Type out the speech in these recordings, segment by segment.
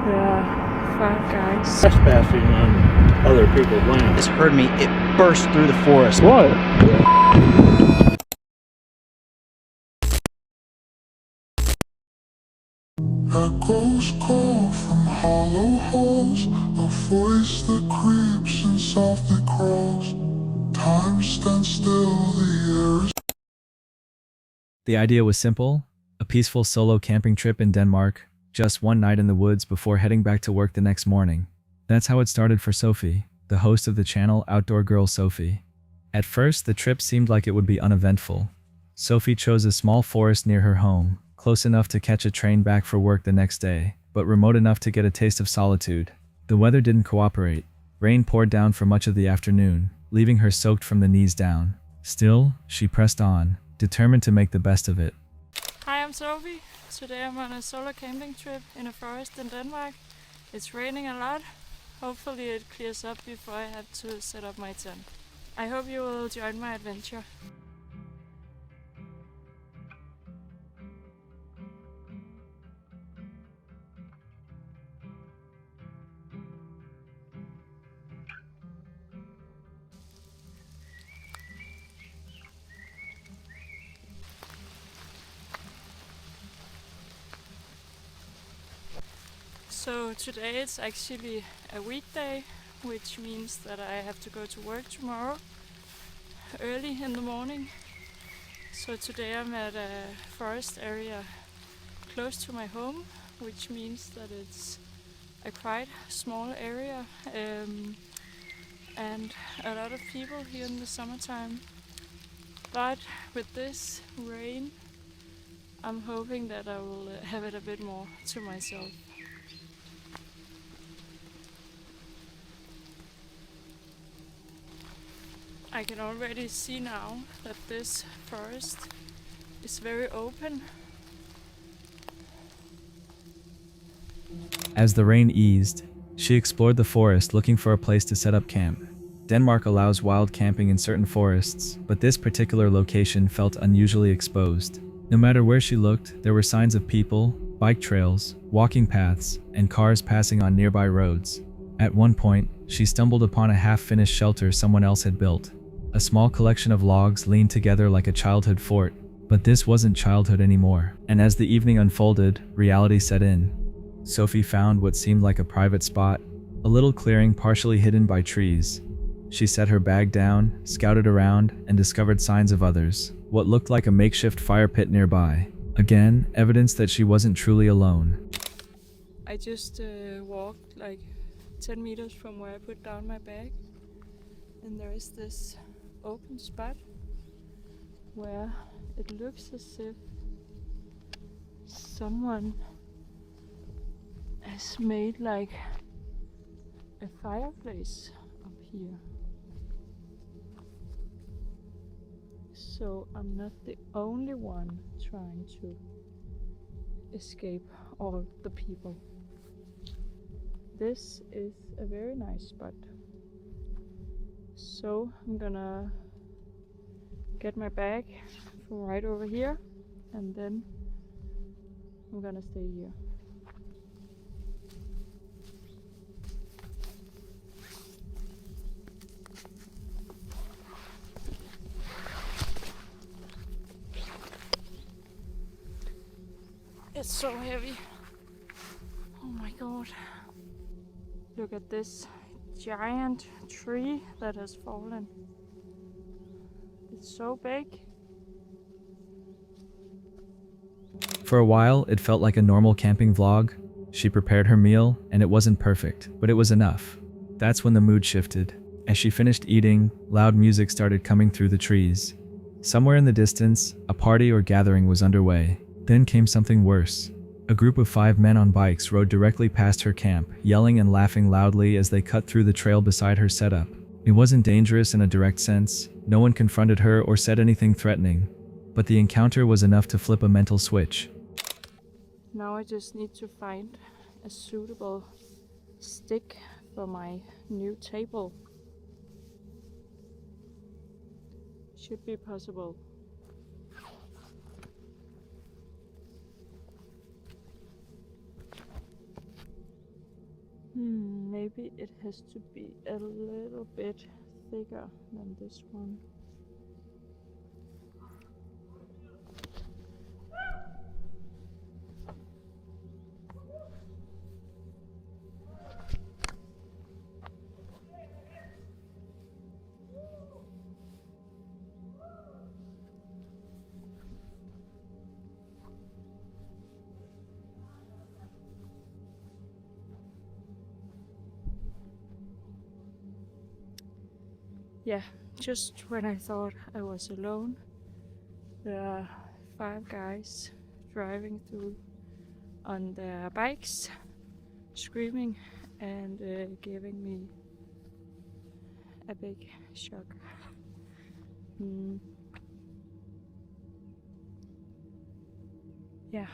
Yeah, fun guys. Trespassing on other people's land. This heard me. It burst through the forest. What? Echoes call from hollow halls, a voice that creeps and softly crawls. Time stands still, the air is... The idea was simple, a peaceful solo camping trip in Denmark, just one night in the woods before heading back to work the next morning. That's how it started for Sophie, the host of the channel Outdoor Girl Sophie. At first, the trip seemed like it would be uneventful. Sophie chose a small forest near her home, close enough to catch a train back for work the next day, but remote enough to get a taste of solitude. The weather didn't cooperate. Rain poured down for much of the afternoon, leaving her soaked from the knees down. Still, she pressed on, determined to make the best of it. Hi, I'm Sophie. Today I'm on a solo camping trip in a forest in Denmark. It's raining a lot. Hopefully it clears up before I have to set up my tent. I hope you will join my adventure. So today it's actually a weekday, which means that I have to go to work tomorrow early in the morning. So today I'm at a forest area close to my home, which means that it's a quite small area and a lot of people here in the summertime. But with this rain, I'm hoping that I will have it a bit more to myself. I can already see now that this forest is very open. As the rain eased, she explored the forest looking for a place to set up camp. Denmark allows wild camping in certain forests, but this particular location felt unusually exposed. No matter where she looked, there were signs of people, bike trails, walking paths, and cars passing on nearby roads. At one point, she stumbled upon a half-finished shelter someone else had built. A small collection of logs leaned together like a childhood fort. But this wasn't childhood anymore. And as the evening unfolded, reality set in. Sophie found what seemed like a private spot, a little clearing partially hidden by trees. She set her bag down, scouted around, and discovered signs of others. What looked like a makeshift fire pit nearby. Again, evidence that she wasn't truly alone. I just walked like 10 meters from where I put down my bag, and there is this open spot where it looks as if someone has made like a fireplace up here. So I'm not the only one trying to escape all the people. This is a very nice spot. So I'm gonna get my bag from right over here, and then I'm gonna stay here. It's so heavy. Oh my god. Look at this giant tree that has fallen. It's so big. For a while, it felt like a normal camping vlog. She prepared her meal, and it wasn't perfect, but it was enough. That's when the mood shifted. As she finished eating, loud music started coming through the trees. Somewhere in the distance, a party or gathering was underway. Then came something worse. A group of 5 men on bikes rode directly past her camp, yelling and laughing loudly as they cut through the trail beside her setup. It wasn't dangerous in a direct sense. No one confronted her or said anything threatening. But the encounter was enough to flip a mental switch. Now I just need to find a suitable stick for my new table. Should be possible. Maybe it has to be a little bit thicker than this one. Yeah, just when I thought I was alone, there are 5 guys driving through on their bikes, screaming and giving me a big shock. Yeah,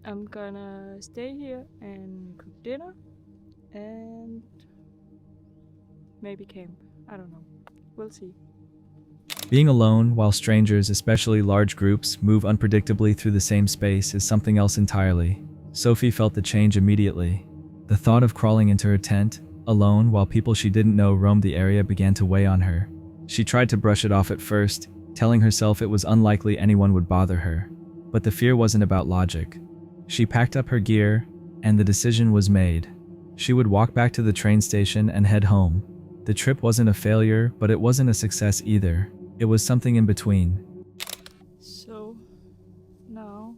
I'm gonna stay here and cook dinner and maybe camp. I don't know. We'll see. Being alone while strangers, especially large groups, move unpredictably through the same space is something else entirely. Sophie felt the change immediately. The thought of crawling into her tent, alone while people she didn't know roamed the area, began to weigh on her. She tried to brush it off at first, telling herself it was unlikely anyone would bother her. But the fear wasn't about logic. She packed up her gear, and the decision was made. She would walk back to the train station and head home. The trip wasn't a failure, but it wasn't a success either. It was something in between. So now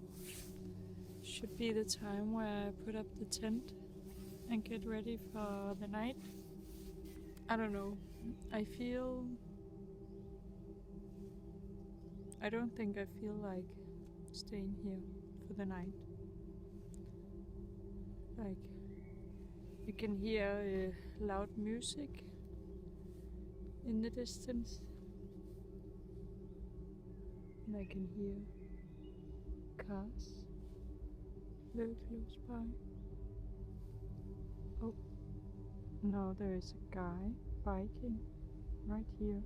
should be the time where I put up the tent and get ready for the night. I don't know. I don't think I feel like staying here for the night. Like, you can hear loud music in the distance, and I can hear cars very close by. Oh, now there is a guy biking right here.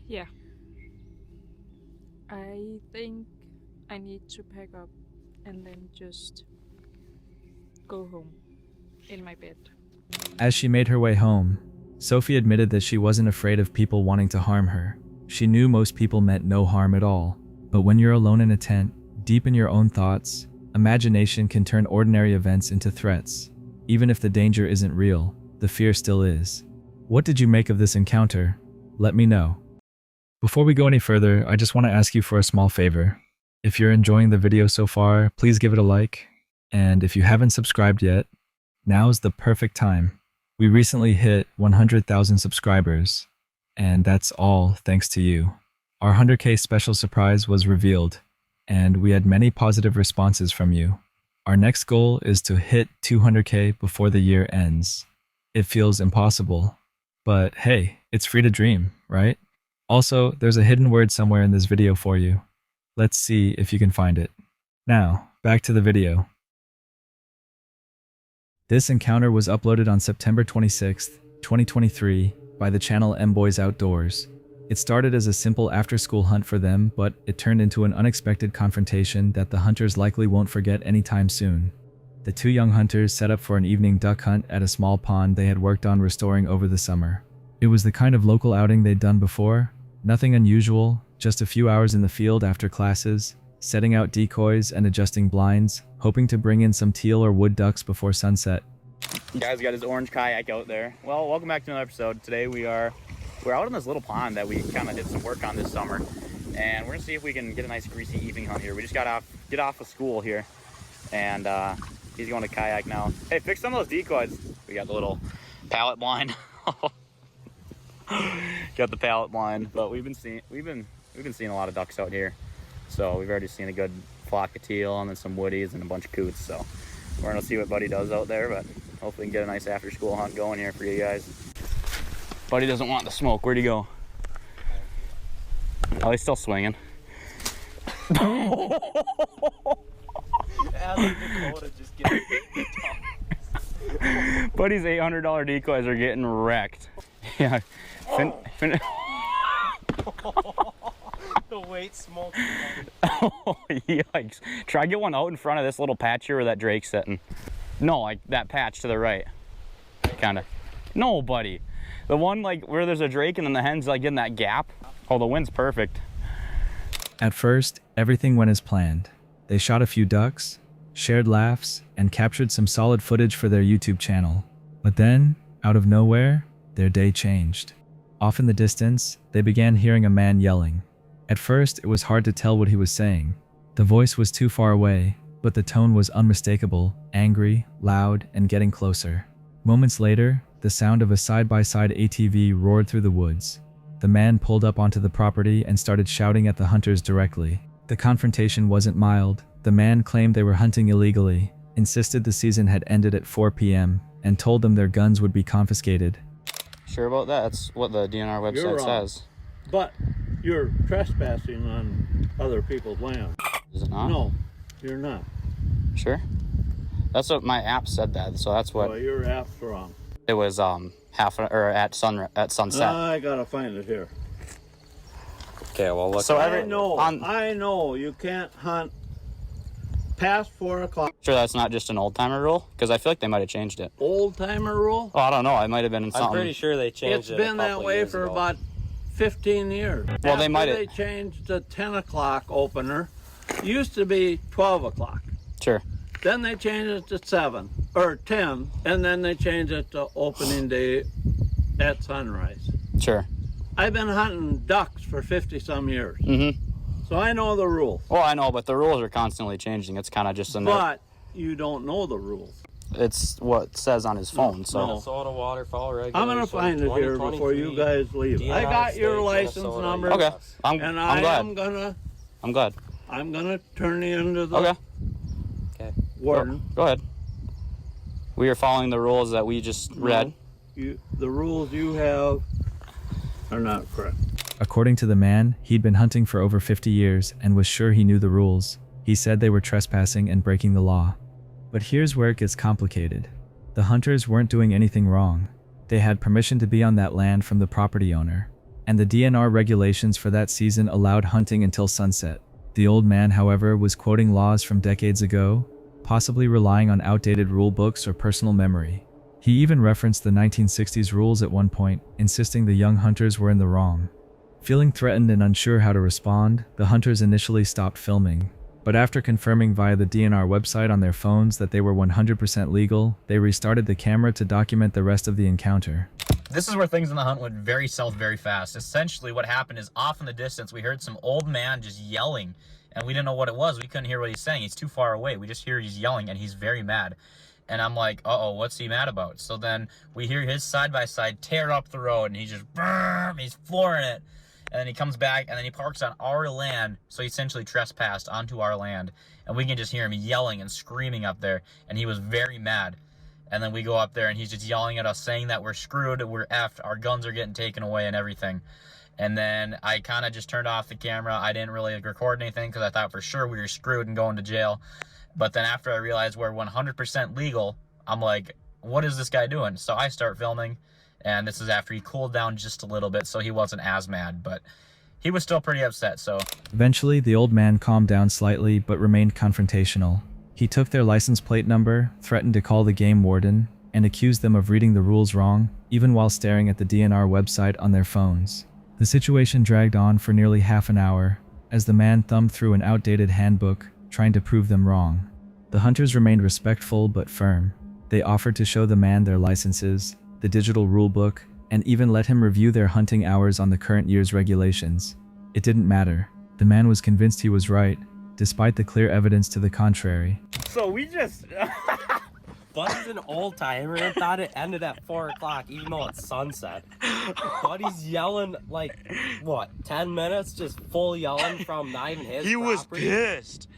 Yeah, I think I need to pack up and then just go home in my bed. As she made her way home, Sophie admitted that she wasn't afraid of people wanting to harm her. She knew most people meant no harm at all. But when you're alone in a tent, deep in your own thoughts, imagination can turn ordinary events into threats. Even if the danger isn't real, the fear still is. What did you make of this encounter? Let me know. Before we go any further, I just want to ask you for a small favor. If you're enjoying the video so far, please give it a like. And if you haven't subscribed yet, now's the perfect time. We recently hit 100,000 subscribers, and that's all thanks to you. Our 100K special surprise was revealed, and we had many positive responses from you. Our next goal is to hit 200K before the year ends. It feels impossible, but hey, it's free to dream, right? Also, there's a hidden word somewhere in this video for you. Let's see if you can find it. Now, back to the video. This encounter was uploaded on September 26th, 2023 by the channel MBoys Outdoors. It started as a simple after-school hunt for them, but it turned into an unexpected confrontation that the hunters likely won't forget anytime soon. The 2 young hunters set up for an evening duck hunt at a small pond they had worked on restoring over the summer. It was the kind of local outing they'd done before, nothing unusual, just a few hours in the field after classes, setting out decoys and adjusting blinds, hoping to bring in some teal or wood ducks before sunset. Guys got his orange kayak out there. Well, welcome back to another episode. Today we're out on this little pond that we kind of did some work on this summer, and we're gonna see if we can get a nice greasy evening hunt here. We just get off of school here, and he's going to kayak now. Hey, fix some of those decoys. We got the little pallet blind. Got the pallet blind, but we've been seeing a lot of ducks out here. So we've already seen a good flock of teal and then some woodies and a bunch of coots. So we're gonna see what Buddy does out there, but hopefully we can get a nice after school hunt going here for you guys. Buddy doesn't want the smoke. Where'd he go? Oh, he's still swinging. Buddy's $800 decoys are getting wrecked. Yeah. The weight smoking. Oh, yikes. Try get one out in front of this little patch here where that drake's sitting. No, like that patch to the right. Kind of. No, buddy. The one like where there's a drake and then the hen's like in that gap. Oh, the wind's perfect. At first, everything went as planned. They shot a few ducks, shared laughs, and captured some solid footage for their YouTube channel. But then, out of nowhere, their day changed. Off in the distance, they began hearing a man yelling. At first, it was hard to tell what he was saying. The voice was too far away, but the tone was unmistakable, angry, loud, and getting closer. Moments later, the sound of a side-by-side ATV roared through the woods. The man pulled up onto the property and started shouting at the hunters directly. The confrontation wasn't mild. The man claimed they were hunting illegally, insisted the season had ended at 4 p.m., and told them their guns would be confiscated. Sure about that? That's what the DNR website says. But you're trespassing on other people's land. Is it not? No, you're not. Sure. That's what my app said that, so that's what Well, your app's wrong. it was at sunset. I gotta find it here. Okay, well, look. So I know you can't hunt past 4 o'clock. Sure, that's not just an old timer rule, because I feel like they might have changed it. Old timer rule? Oh, I don't know. It might have been something. I'm pretty sure they changed It's it. been that way for about 15 years. Well, they might have. They changed the 10 o'clock opener. It used to be 12 o'clock. Sure. Then they changed it to 7 or 10, and then they changed it to opening day at sunrise. Sure. I've been hunting ducks for 50 some years. Mm-hmm. So I know the rules. Well, I know, but the rules are constantly changing. It's kind of just But you don't know the rules. it's what it says on his phone. So No. Minnesota waterfowl regulation. I'm gonna find it here before you guys leave. I got your license number. okay, I'm And glad. I'm glad. I'm gonna turn you into the Okay. warden. Go ahead. We are following the rules that we just read. The rules you have are not correct. According to the man, he'd been hunting for over 50 years and was sure he knew the rules. He said they were trespassing and breaking the law. But here's where it gets complicated. The hunters weren't doing anything wrong. They had permission to be on that land from the property owner. And the DNR regulations for that season allowed hunting until sunset. The old man, however, was quoting laws from decades ago, possibly relying on outdated rule books or personal memory. He even referenced the 1960s rules at one point, insisting the young hunters were in the wrong. Feeling threatened and unsure how to respond, the hunters initially stopped filming. But after confirming via the DNR website on their phones that they were 100% legal, they restarted the camera to document the rest of the encounter. This is where things in the hunt went very south very fast. Essentially what happened is off in the distance, we heard some old man just yelling, and we didn't know what it was. We couldn't hear what he's saying. He's too far away. We just hear he's yelling, and he's very mad. And I'm like, uh-oh, what's he mad about? So then we hear his side-by-side tear up the road, and he's just, he's flooring it. And then he comes back, and then he parks on our land, so he essentially trespassed onto our land. And we can just hear him yelling and screaming up there, and he was very mad. And then we go up there, and he's just yelling at us, saying that we're screwed, we're effed, our guns are getting taken away and everything. And then I kind of just turned off the camera. I didn't really record anything because I thought for sure we were screwed and going to jail. But then after I realized we're 100% legal, I'm like, what is this guy doing? So I start filming, and this is after he cooled down just a little bit, so he wasn't as mad, but he was still pretty upset, so. Eventually, the old man calmed down slightly but remained confrontational. He took their license plate number, threatened to call the game warden, and accused them of reading the rules wrong, even while staring at the DNR website on their phones. The situation dragged on for nearly half an hour, as the man thumbed through an outdated handbook, trying to prove them wrong. The hunters remained respectful but firm. They offered to show the man their licenses, the digital rulebook, and even let him review their hunting hours on the current year's regulations. It didn't matter. The man was convinced he was right, despite the clear evidence to the contrary. So we just... Buddy's an old timer and thought it ended at 4 o'clock, even though it's sunset. Buddy's yelling like, what, 10 minutes? Just full yelling from not even his property. was pissed.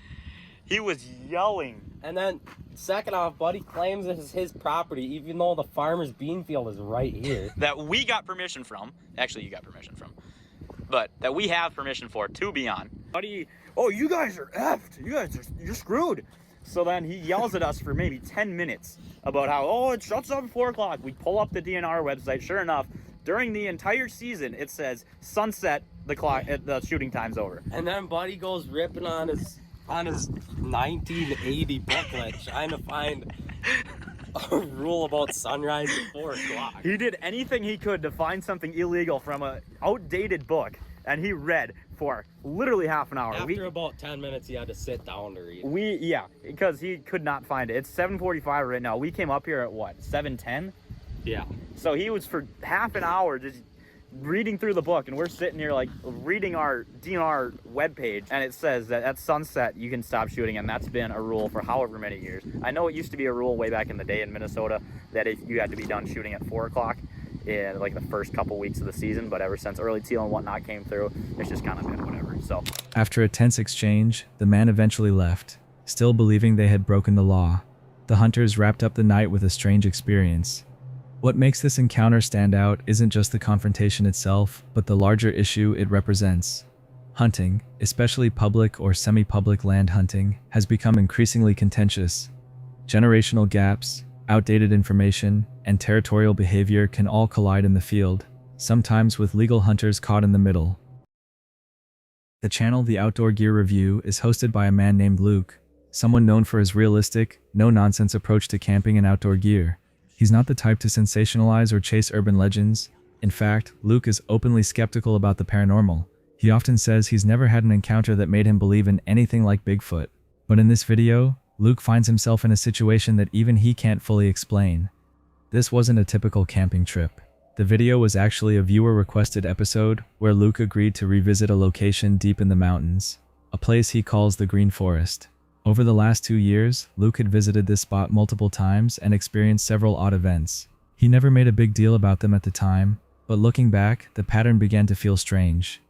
He was yelling. And then, second off, Buddy claims this is his property, even though the farmer's bean field is right here. That we got permission from. Actually, you got permission from. But that we have permission for to be on. Buddy, oh, you guys are effed. You're screwed. So then he yells at us for maybe 10 minutes about how, oh, it shuts up at 4 o'clock. We pull up the DNR website. Sure enough, during the entire season, it says sunset the shooting time's over. And then Buddy goes ripping on his 1980 booklet trying to find a rule about sunrise at 4 o'clock. He did anything he could to find something illegal from an outdated book, and he read for literally half an hour. After about 10 minutes, he had to sit down to read. Yeah, because he could not find it. It's 7:45 right now. We came up here at what, 7:10? Yeah. So he was for half an hour just reading through the book, and we're sitting here like reading our DNR webpage, and it says that at sunset you can stop shooting, and that's been a rule for however many years. I know it used to be a rule way back in the day in Minnesota that if you had to be done shooting at 4 o'clock in like the first couple weeks of the season, but ever since early teal and whatnot came through, it's just kind of been whatever. So After a tense exchange, the man eventually left, still believing they had broken the law. The hunters wrapped up the night with a strange experience. What makes this encounter stand out isn't just the confrontation itself, but the larger issue it represents. Hunting, especially public or semi-public land hunting, has become increasingly contentious. Generational gaps, outdated information, and territorial behavior can all collide in the field, sometimes with legal hunters caught in the middle. The channel The Outdoor Gear Review is hosted by a man named Luke, someone known for his realistic, no-nonsense approach to camping and outdoor gear. He's not the type to sensationalize or chase urban legends. In fact, Luke is openly skeptical about the paranormal. He often says he's never had an encounter that made him believe in anything like Bigfoot. But in this video, Luke finds himself in a situation that even he can't fully explain. This wasn't a typical camping trip. The video was actually a viewer-requested episode where Luke agreed to revisit a location deep in the mountains, a place he calls the Green Forest. Over the last 2 years, Luke had visited this spot multiple times and experienced several odd events. He never made a big deal about them at the time, but looking back, the pattern began to feel strange.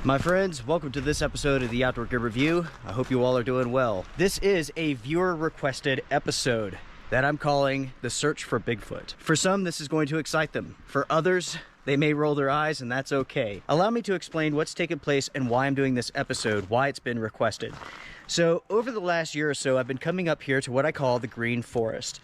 My friends, welcome to this episode of the Outdoor Gear Review. I hope you all are doing well. This is a viewer-requested episode that I'm calling The Search for Bigfoot. For some, this is going to excite them. For others, they may roll their eyes, and that's okay. Allow me to explain what's taken place and why I'm doing this episode, why it's been requested. So, over the last year or so, I've been coming up here to what I call the Green Forest.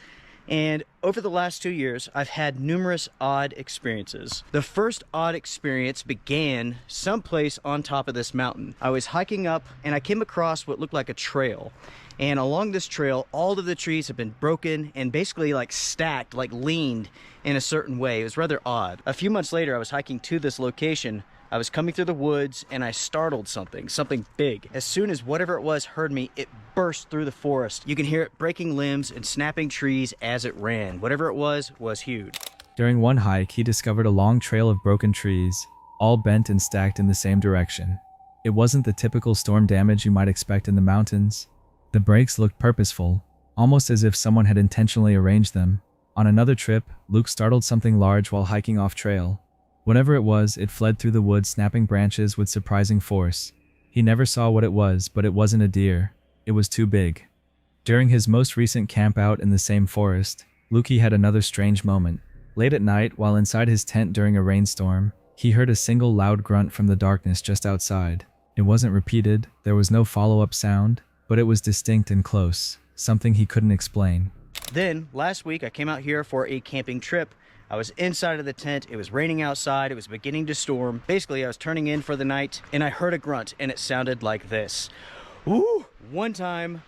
And over the last 2 years, I've had numerous odd experiences. The first odd experience began someplace on top of this mountain. I was hiking up and I came across what looked like a trail. And along this trail, all of the trees have been broken and basically like stacked, like leaned in a certain way. It was rather odd. A few months later, I was hiking to this location. I was coming through the woods and I startled something big. As soon as whatever it was heard me, it burst through the forest. You can hear it breaking limbs and snapping trees as it ran. Whatever it was huge. During one hike, he discovered a long trail of broken trees, all bent and stacked in the same direction. It wasn't the typical storm damage you might expect in the mountains. The breaks looked purposeful, almost as if someone had intentionally arranged them. On another trip, Luke startled something large while hiking off trail. Whatever it was, it fled through the woods, snapping branches with surprising force. He never saw what it was, but it wasn't a deer. It was too big. During his most recent camp out in the same forest, Lukey had another strange moment. Late at night, while inside his tent during a rainstorm, he heard a single loud grunt from the darkness just outside. It wasn't repeated, there was no follow-up sound, but it was distinct and close, something he couldn't explain. Then, last week, I came out here for a camping trip. I was inside of the tent, it was raining outside, it was beginning to storm. Basically, I was turning in for the night, and I heard a grunt, and it sounded like this. Woo! One time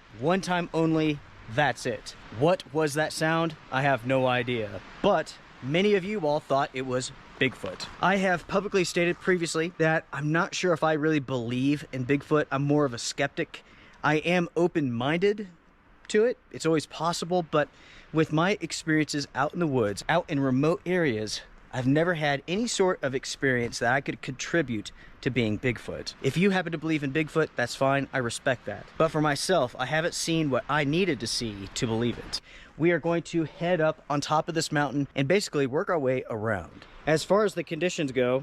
only, that's it. What was that sound? I have no idea. But many of you all thought it was Bigfoot. I have publicly stated previously that I'm not sure if I really believe in Bigfoot. I'm more of a skeptic. I am open-minded to it. It's always possible, but with my experiences out in the woods, out in remote areas, I've never had any sort of experience that I could contribute to being Bigfoot. If you happen to believe in Bigfoot, that's fine, I respect that. But for myself, I haven't seen what I needed to see to believe it. We are going to head up on top of this mountain and basically work our way around. As far as the conditions go,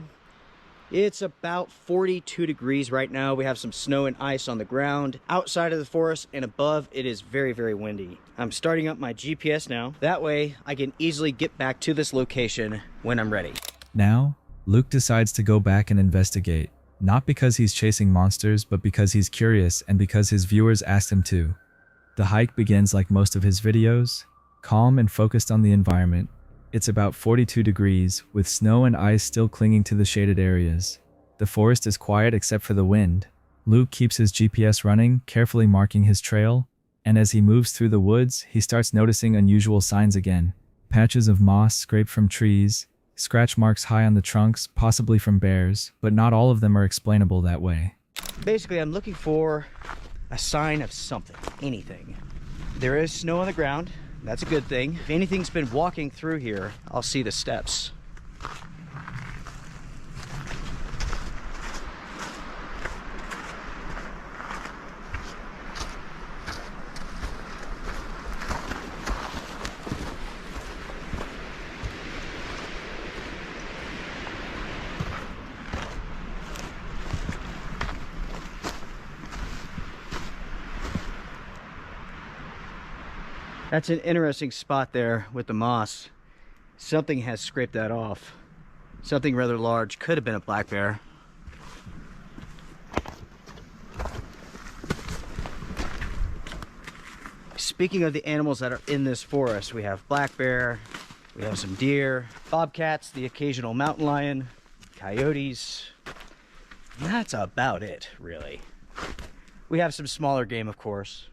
it's about 42 degrees right now. We have some snow and ice on the ground. Outside of the forest and above, it is very, very windy. I'm starting up my GPS now. That way, I can easily get back to this location when I'm ready. Now, Luke decides to go back and investigate. Not because he's chasing monsters, but because he's curious and because his viewers asked him to. The hike begins like most of his videos, calm and focused on the environment. It's about 42 degrees, with snow and ice still clinging to the shaded areas. The forest is quiet except for the wind. Luke keeps his GPS running, carefully marking his trail, and as he moves through the woods, he starts noticing unusual signs again. Patches of moss scraped from trees, scratch marks high on the trunks, possibly from bears, but not all of them are explainable that way. Basically, I'm looking for a sign of something, anything. There is snow on the ground. That's a good thing. If anything's been walking through here, I'll see the steps. That's an interesting spot there with the moss. Something has scraped that off. Something rather large. Could have been a black bear. Speaking of the animals that are in this forest, we have black bear, we have some deer, bobcats, the occasional mountain lion, coyotes. And that's about it, really. We have some smaller game, of course.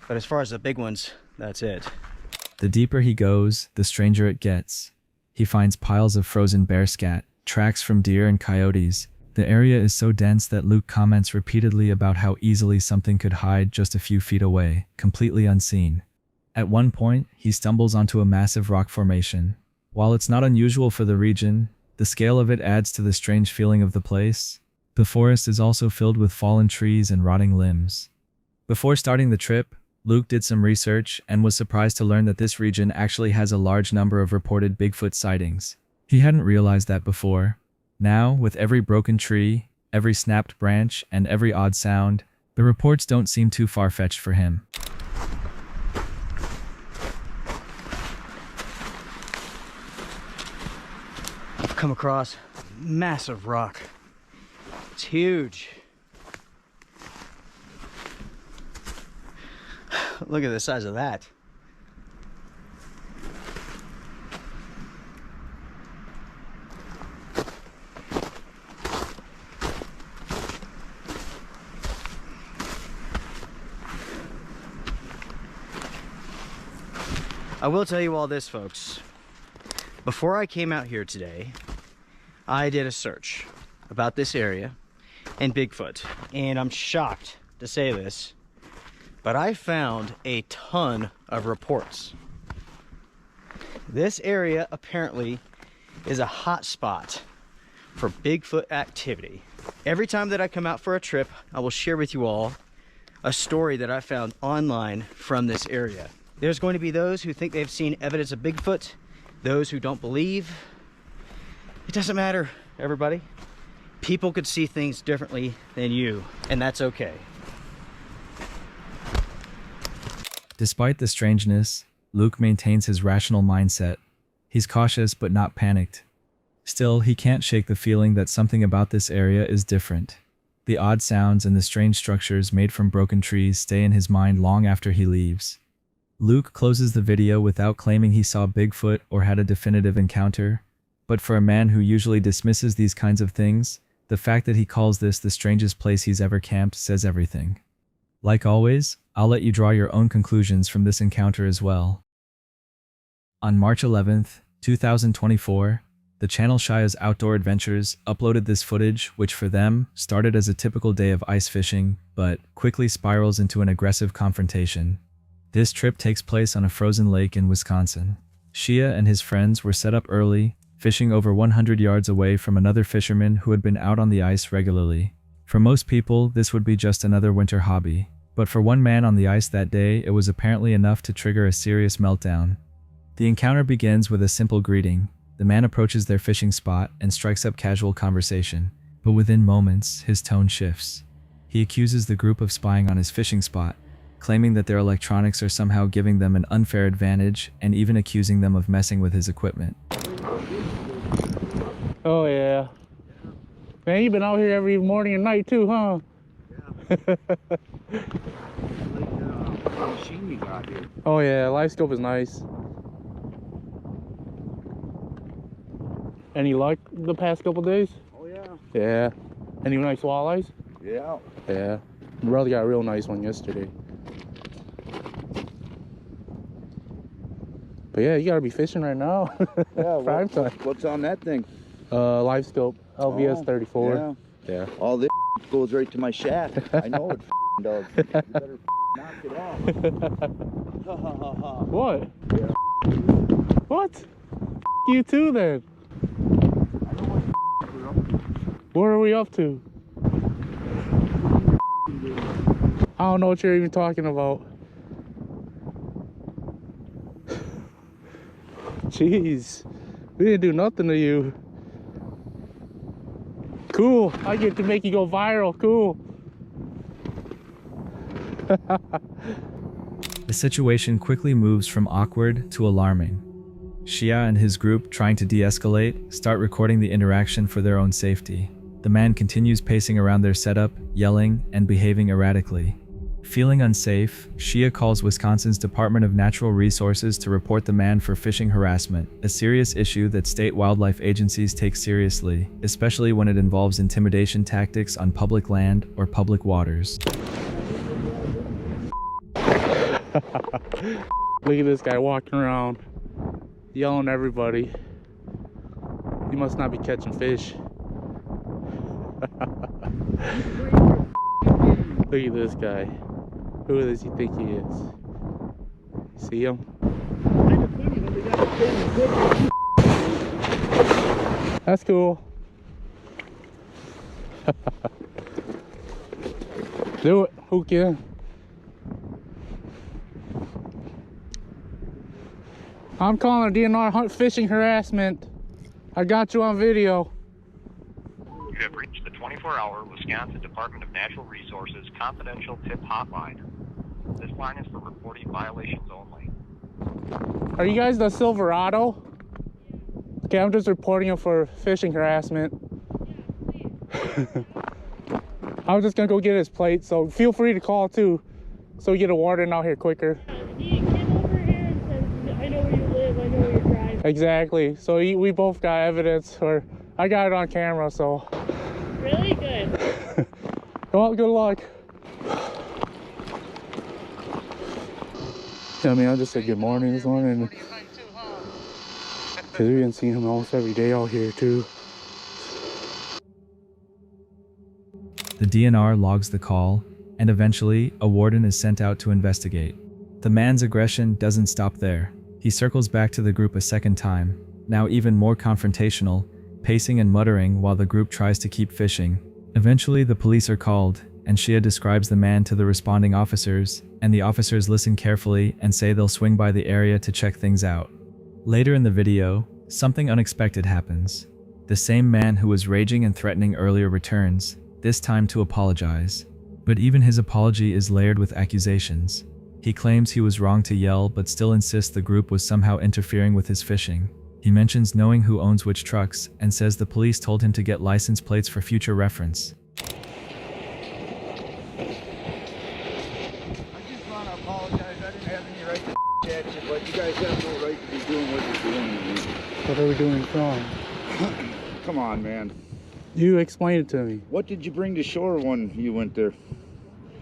But as far as the big ones, that's it. The deeper he goes, the stranger it gets. He finds piles of frozen bear scat, tracks from deer and coyotes. The area is so dense that Luke comments repeatedly about how easily something could hide just a few feet away, completely unseen. At one point, he stumbles onto a massive rock formation. While it's not unusual for the region, the scale of it adds to the strange feeling of the place. The forest is also filled with fallen trees and rotting limbs. Before starting the trip, Luke did some research and was surprised to learn that this region actually has a large number of reported Bigfoot sightings. He hadn't realized that before. Now, with every broken tree, every snapped branch, and every odd sound, the reports don't seem too far-fetched for him. I've come across a massive rock. It's huge. Look at the size of that. I will tell you all this, folks. Before I came out here today, I did a search about this area and Bigfoot, and I'm shocked to say this, but I found a ton of reports. This area apparently is a hot spot for Bigfoot activity. Every time that I come out for a trip, I will share with you all a story that I found online from this area. There's going to be those who think they've seen evidence of Bigfoot, those who don't believe. It doesn't matter, everybody. People could see things differently than you, and that's okay. Despite the strangeness, Luke maintains his rational mindset. He's cautious but not panicked. Still, he can't shake the feeling that something about this area is different. The odd sounds and the strange structures made from broken trees stay in his mind long after he leaves. Luke closes the video without claiming he saw Bigfoot or had a definitive encounter, but for a man who usually dismisses these kinds of things, the fact that he calls this the strangest place he's ever camped says everything. Like always, I'll let you draw your own conclusions from this encounter as well. On March 11th, 2024, the channel Shia's Outdoor Adventures uploaded this footage, which for them started as a typical day of ice fishing, but quickly spirals into an aggressive confrontation. This trip takes place on a frozen lake in Wisconsin. Shia and his friends were set up early, fishing over 100 yards away from another fisherman who had been out on the ice regularly. For most people, this would be just another winter hobby, but for one man on the ice that day, it was apparently enough to trigger a serious meltdown. The encounter begins with a simple greeting. The man approaches their fishing spot and strikes up casual conversation, but within moments, his tone shifts. He accuses the group of spying on his fishing spot, claiming that their electronics are somehow giving them an unfair advantage and even accusing them of messing with his equipment. Oh yeah. Man, you've been out here every morning and night too, huh? Yeah. The machine you got here. Oh yeah, live scope is nice. Any luck the past couple days? Oh yeah. Yeah. Any nice walleyes? Yeah. Yeah. My brother got a real nice one yesterday. But yeah, you gotta be fishing right now. Yeah. Prime time. What's on that thing? Live scope, LVS 34. Yeah. Yeah. All this goes right to my shack. I know it does. You better knock it off. What? Yeah. What? You too then. I know what we're up to. What are we up to? I don't know what you're even talking about. Jeez, we didn't do nothing to you. Cool, I get to make you go viral, cool. The situation quickly moves from awkward to alarming. Shia and his group, trying to de-escalate, start recording the interaction for their own safety. The man continues pacing around their setup, yelling and behaving erratically. Feeling unsafe, Shia calls Wisconsin's Department of Natural Resources to report the man for fishing harassment, a serious issue that state wildlife agencies take seriously, especially when it involves intimidation tactics on public land or public waters. Look at this guy walking around, yelling at everybody. He must not be catching fish. Look at this guy. Who does he think he is? See him? That's cool. Do it. Who can? I'm calling a DNR hunt fishing harassment. I got you on video. You have reached the 24-hour Wisconsin Department of Natural Resources confidential tip hotline. This line is for reporting violations only. Are you guys the Silverado? Okay, I'm just reporting him for fishing harassment. I was just gonna go get his plate, so feel free to call too, so we get a warden out here quicker. He came over here and said, I know where you live, I know where you're driving. Exactly. So we both got evidence, or I got it on camera, so. Really good. Well, good luck. Yeah, I mean, I just said good morning this morning. Because we've been seeing him almost every day out here, too. The DNR logs the call, and eventually, a warden is sent out to investigate. The man's aggression doesn't stop there. He circles back to the group a second time, now even more confrontational, pacing and muttering while the group tries to keep fishing. Eventually, the police are called, and Shia describes the man to the responding officers, and the officers listen carefully and say they'll swing by the area to check things out. Later in the video, something unexpected happens. The same man who was raging and threatening earlier returns, this time to apologize. But even his apology is layered with accusations. He claims he was wrong to yell, but still insists the group was somehow interfering with his fishing. He mentions knowing who owns which trucks and says the police told him to get license plates for future reference. I just want to apologize. I didn't have any right to at you, but you guys have no right to be doing what you're doing. What are we doing wrong? Come on, man. You explain it to me. What did you bring to shore when you went there?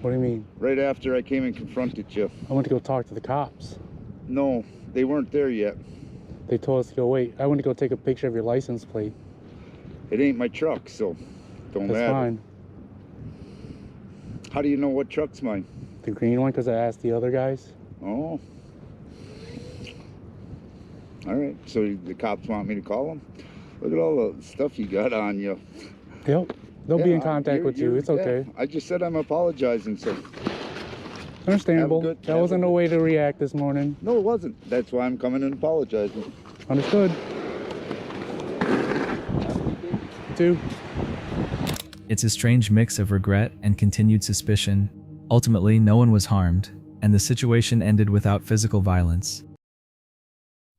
What do you mean? Right after I came and confronted you. I went to go talk to the cops. No, they weren't there yet. They told us to go wait. I went to go take a picture of your license plate. It ain't my truck, so don't That's matter. fine. How do you know what truck's mine? The green one, because I asked the other guys. Oh. All right, so the cops want me to call them? Look at all the stuff you got on you. Yep. They'll be in contact with you. It's okay. I just said I'm apologizing, so. Understandable. That wasn't a way to react this morning. No, it wasn't. That's why I'm coming and apologizing. Understood. 2. It's a strange mix of regret and continued suspicion. Ultimately, no one was harmed, and the situation ended without physical violence.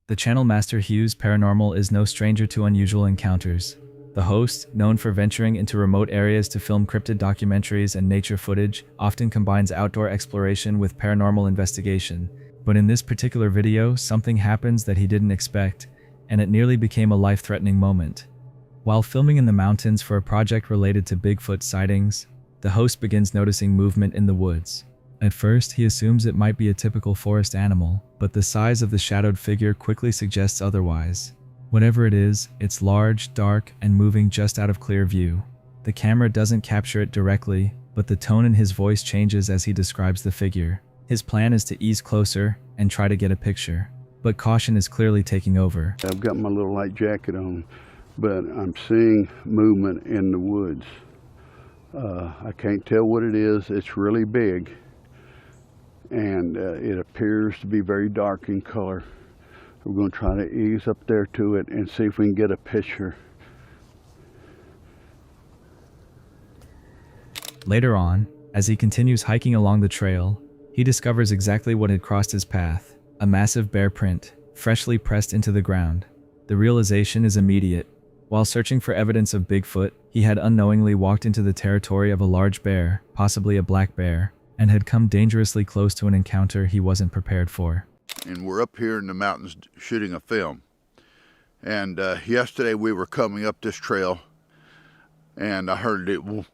The channel master Hughes Paranormal is no stranger to unusual encounters. The host, known for venturing into remote areas to film cryptid documentaries and nature footage, often combines outdoor exploration with paranormal investigation. But in this particular video, something happens that he didn't expect, and it nearly became a life-threatening moment. While filming in the mountains for a project related to Bigfoot sightings, the host begins noticing movement in the woods. At first, he assumes it might be a typical forest animal, but the size of the shadowed figure quickly suggests otherwise. Whatever it is, it's large, dark, and moving just out of clear view. The camera doesn't capture it directly, but the tone in his voice changes as he describes the figure. His plan is to ease closer and try to get a picture, but caution is clearly taking over. I've got my little light jacket on, but I'm seeing movement in the woods. I can't tell what it is. It's really big, and it appears to be very dark in color. We're going to try to ease up there to it and see if we can get a picture. Later on, as he continues hiking along the trail, he discovers exactly what had crossed his path: a massive bear print, freshly pressed into the ground. The realization is immediate. While searching for evidence of Bigfoot, he had unknowingly walked into the territory of a large bear, possibly a black bear, and had come dangerously close to an encounter he wasn't prepared for. And we're up here in the mountains shooting a film. And yesterday we were coming up this trail, and I heard it woof,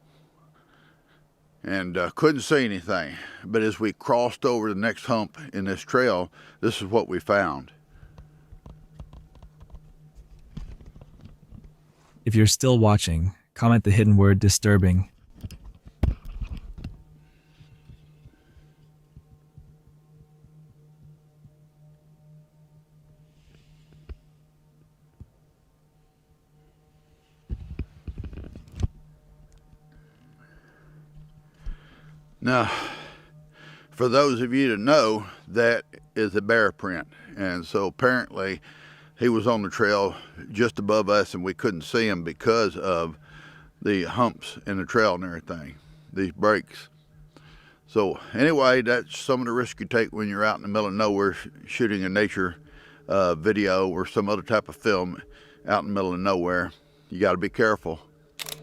and couldn't see anything. But as we crossed over the next hump in this trail, this is what we found. If you're still watching, comment the hidden word disturbing. Now, for those of you to know, that is a bear print. And so apparently he was on the trail just above us and we couldn't see him because of the humps in the trail and everything, these breaks. So anyway, that's some of the risk you take when you're out in the middle of nowhere shooting a nature video or some other type of film out in the middle of nowhere. You got to be careful.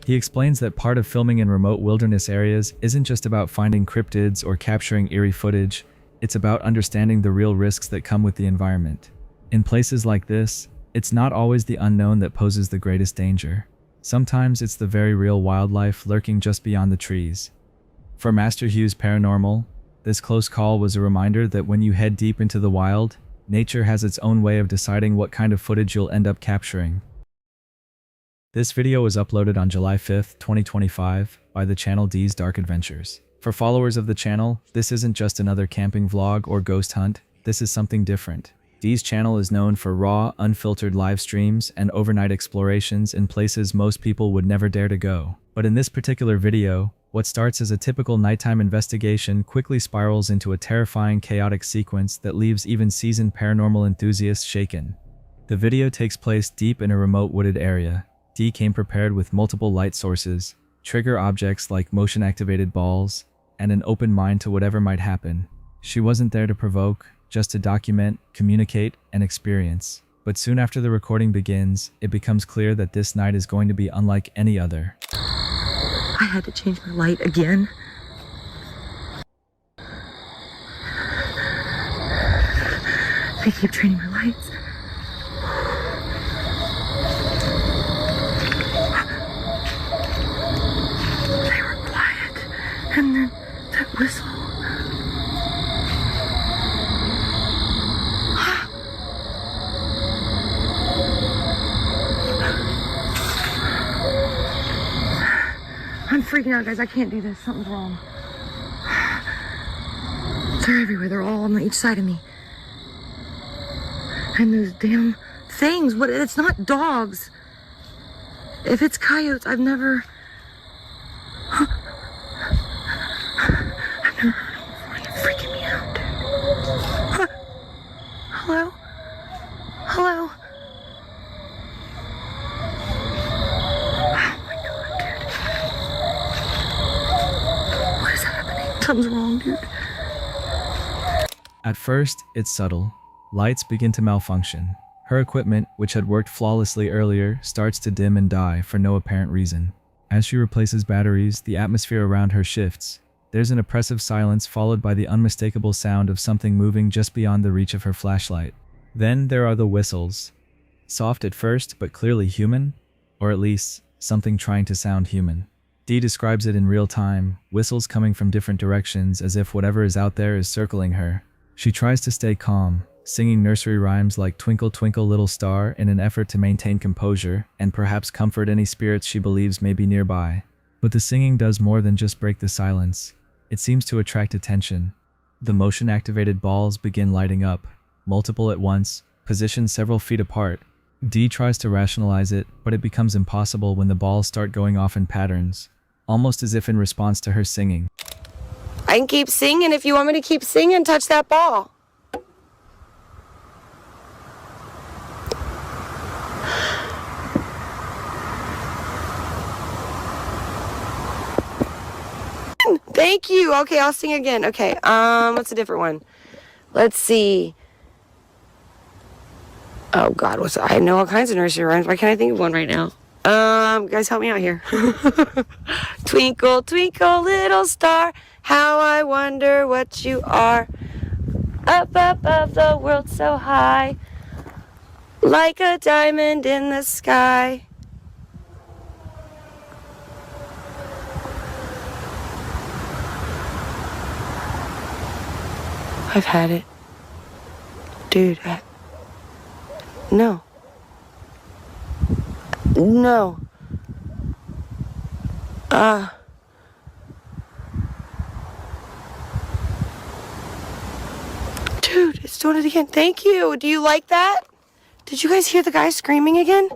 He explains that part of filming in remote wilderness areas isn't just about finding cryptids or capturing eerie footage, it's about understanding the real risks that come with the environment. In places like this, it's not always the unknown that poses the greatest danger. Sometimes it's the very real wildlife lurking just beyond the trees. For Master Hughes Paranormal, this close call was a reminder that when you head deep into the wild, nature has its own way of deciding what kind of footage you'll end up capturing. This video was uploaded on July 5th, 2025 by the channel D's Dark Adventures. For followers of the channel, this isn't just another camping vlog or ghost hunt, this is something different. D's channel is known for raw, unfiltered live streams and overnight explorations in places most people would never dare to go. But in this particular video, what starts as a typical nighttime investigation quickly spirals into a terrifying, chaotic sequence that leaves even seasoned paranormal enthusiasts shaken. The video takes place deep in a remote wooded area. D came prepared with multiple light sources, trigger objects like motion-activated balls, and an open mind to whatever might happen. She wasn't there to provoke, just to document, communicate, and experience. But soon after the recording begins, it becomes clear that this night is going to be unlike any other. I had to change my light again. They keep training my lights. They were quiet, and then that whistle. I'm freaking out, guys. I can't do this. Something's wrong. They're everywhere. They're all on each side of me. And those damn things. What? It's not dogs. If it's coyotes, I've never heard them before. They're freaking me out, dude. Hello? Hello? Something's wrong, dude. At first, it's subtle. Lights begin to malfunction. Her equipment, which had worked flawlessly earlier, starts to dim and die for no apparent reason. As she replaces batteries, the atmosphere around her shifts. There's an oppressive silence followed by the unmistakable sound of something moving just beyond the reach of her flashlight. Then there are the whistles. Soft at first, but clearly human, or at least something trying to sound human. Dee describes it in real time, whistles coming from different directions as if whatever is out there is circling her. She tries to stay calm, singing nursery rhymes like Twinkle Twinkle Little Star in an effort to maintain composure and perhaps comfort any spirits she believes may be nearby. But the singing does more than just break the silence. It seems to attract attention. The motion-activated balls begin lighting up, multiple at once, positioned several feet apart. Dee tries to rationalize it, but it becomes impossible when the balls start going off in patterns, almost as if in response to her singing. I can keep singing if you want me to keep singing. Touch that ball. Thank you. Okay, I'll sing again. Okay, what's a different one? Let's see. Oh God, I know all kinds of nursery rhymes. Why can't I think of one right now? Guys, help me out here. Twinkle, twinkle, little star, how I wonder what you are. Up above the world so high, like a diamond in the sky. I've had it. Dude, no. No. Dude, it's doing it again. Thank you. Do you like that? Did you guys hear the guy screaming again?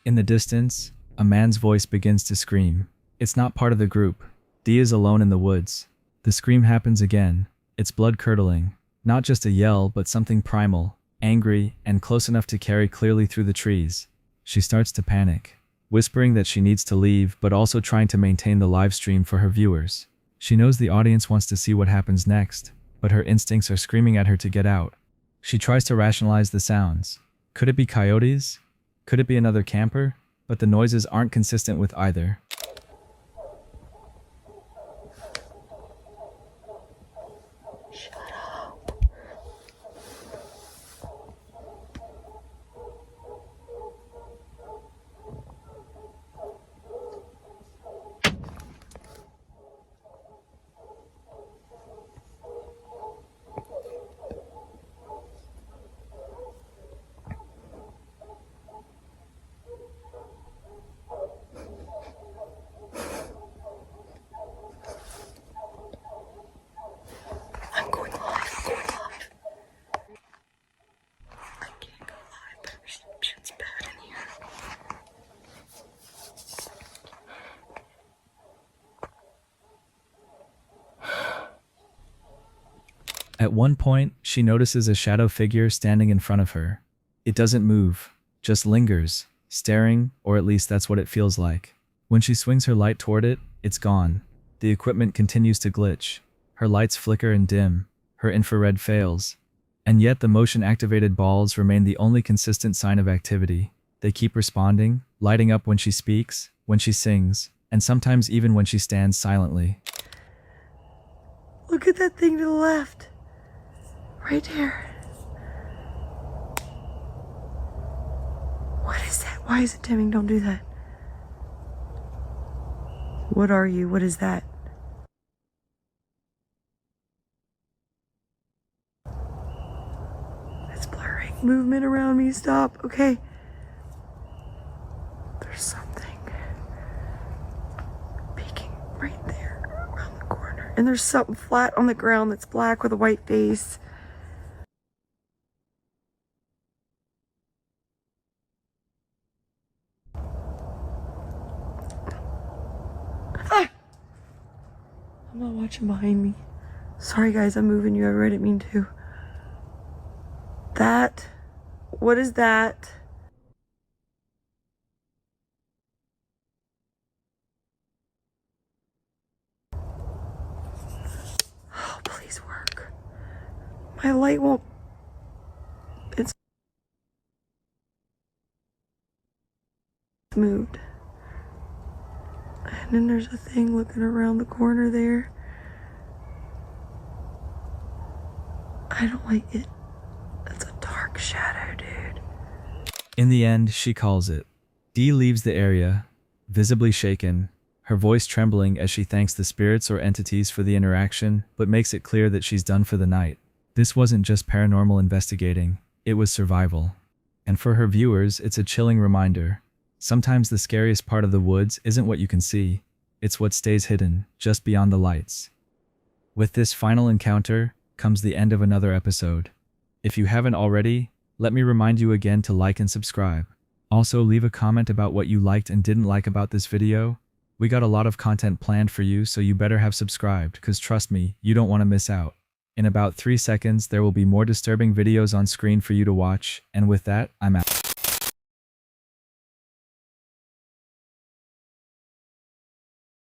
In the distance, a man's voice begins to scream. It's not part of the group. Dee is alone in the woods. The scream happens again. It's blood-curdling. Not just a yell, but something primal, angry, and close enough to carry clearly through the trees. She starts to panic, whispering that she needs to leave, but also trying to maintain the live stream for her viewers. She knows the audience wants to see what happens next, but her instincts are screaming at her to get out. She tries to rationalize the sounds. Could it be coyotes? Could it be another camper? But the noises aren't consistent with either. At one point, she notices a shadow figure standing in front of her. It doesn't move, just lingers, staring, or at least that's what it feels like. When she swings her light toward it, it's gone. The equipment continues to glitch. Her lights flicker and dim. Her infrared fails. And yet the motion-activated balls remain the only consistent sign of activity. They keep responding, lighting up when she speaks, when she sings, and sometimes even when she stands silently. Look at that thing to the left. Right there. What is that? Why is it dimming? Don't do that. What are you? What is that? It's blurring. Movement around me. Stop. Okay. There's something peeking right there around the corner. And there's something flat on the ground that's black with a white face. I'm not watching behind me. Sorry guys, I'm moving you over. I didn't mean to. That. What is that? Oh, please work. My light won't. It's moved. And then there's a thing looking around the corner there. I don't like it. That's a dark shadow, dude. In the end, she calls it. Dee leaves the area, visibly shaken, her voice trembling as she thanks the spirits or entities for the interaction, but makes it clear that she's done for the night. This wasn't just paranormal investigating, it was survival. And for her viewers, it's a chilling reminder. Sometimes the scariest part of the woods isn't what you can see, it's what stays hidden, just beyond the lights. With this final encounter comes the end of another episode. If you haven't already, let me remind you again to like and subscribe. Also, leave a comment about what you liked and didn't like about this video. We got a lot of content planned for you, so you better have subscribed, cause trust me, you don't want to miss out. In about 3 seconds, there will be more disturbing videos on screen for you to watch, and with that, I'm out.